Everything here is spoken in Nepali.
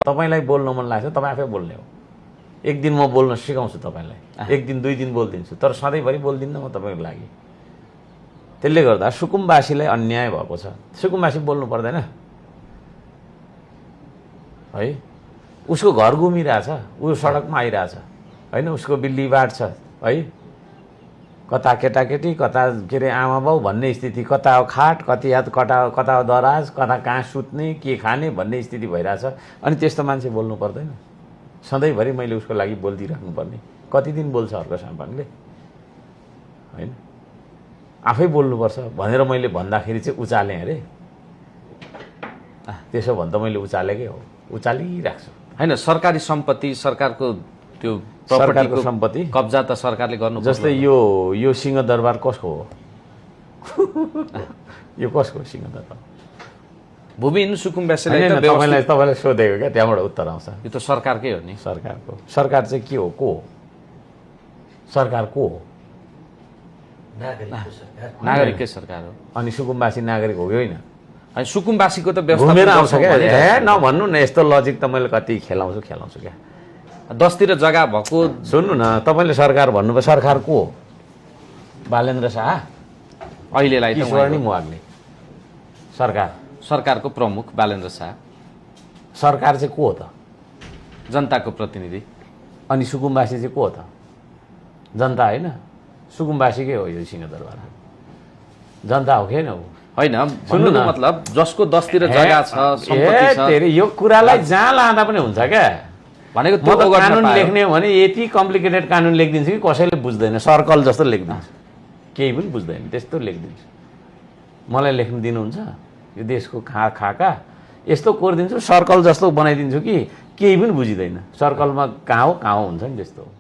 तपाईलाई बोल्न मन लाग्छ तपाईँ आफै बोल्ने हो। एक दिन म बोल्न सिकाउँछु तपाईलाई, एक दिन दुई दिन बोलिदिन्छु, तर सधैँभरि बोल्दिनँ म तपाईँको लागि। त्यसले गर्दा सुकुम्बासीलाई अन्याय भएको छ। सुकुम्बासी बोल्नु पर्दैन है। उसको घर घुमिरहेछ, ऊ सडकमा आइरहेछ होइन, उसको बिल्ली बाट छ है, कता केटाकेटी कता के अरे आमा बाउ भन्ने स्थिति, कता हो खाट कता हो दराज, कता कहाँ सुत्ने के खाने भन्ने स्थिति भइरहेछ। अनि त्यस्तो मान्छे बोल्नु पर्दैन। सधैँभरि मैले उसको लागि बोलिदिइराख्नुपर्ने। कति दिन बोल्छ अर्को साम्पाङले होइन, आफै बोल्नुपर्छ भनेर मैले भन्दाखेरि चाहिँ उचालेँ अरे। त्यसो भन्दा मैले उचालेकै हो, उचालिराख्छु होइन। सरकारी सम्पत्ति, सरकारको त्यो सरकारको सम्पत्ति कब्जा त सरकारले गर्नु। जस्तै यो सिंहदरबार कसको हो? यो कसको सिंहदरबार? भूमिहीन सुकुम्बासीलाई तपाईँलाई सोधेको क्या, त्यहाँबाट उत्तर आउँछ। यो त सरकारकै हो नि। सरकारको। सरकार चाहिँ के हो? को हो सरकार? को हो? नागरिकै सरकार हो। अनि सुकुम्बासी नागरिक हो कि होइन? अनि सुकुम्बासीको त घुमेर आउँछ क्या। ए नभन्नु न, यस्तो लजिक त मैले कति खेलाउँछु क्या। 10तिर जग्गा भएको। सुन्नु न, तपाईँले सरकार भन्नुभयो, सरकार को हो? बालेन्द्र शाह अहिलेलाई त ईश्वरनी मुवाग्ले। सरकारको प्रमुख बालेन्द्र शाह। सरकार चाहिँ को हो त? जनताको प्रतिनिधि। अनि सुकुम्बासी चाहिँ को हो त? जनता होइन, सुकुम्बासीकै हो यो सिंहदरबार। जनता हो कि होइन? होइन, सुन्नु न, मतलब जसको 10तिर जग्गा छ, सम्पत्ति छ, यो कुरालाई जहाँ लाँदा पनि हुन्छ क्या। भनेको म त कानुन लेख्ने हो भने यति कम्प्लिकेटेड कानुन लेखिदिन्छु कि कसैले बुझ्दैन। सर्कल जस्तो लेखिदिन्छु, केही पनि बुझ्दैन, त्यस्तो लेखिदिन्छु। मलाई लेख्न दिनुहुन्छ? यो देशको खाका यस्तो कोरिदिन्छु, सर्कल जस्तो बनाइदिन्छु कि केही पनि बुझिँदैन। सर्कलमा कहाँ हो हुन्छ नि, त्यस्तो हो।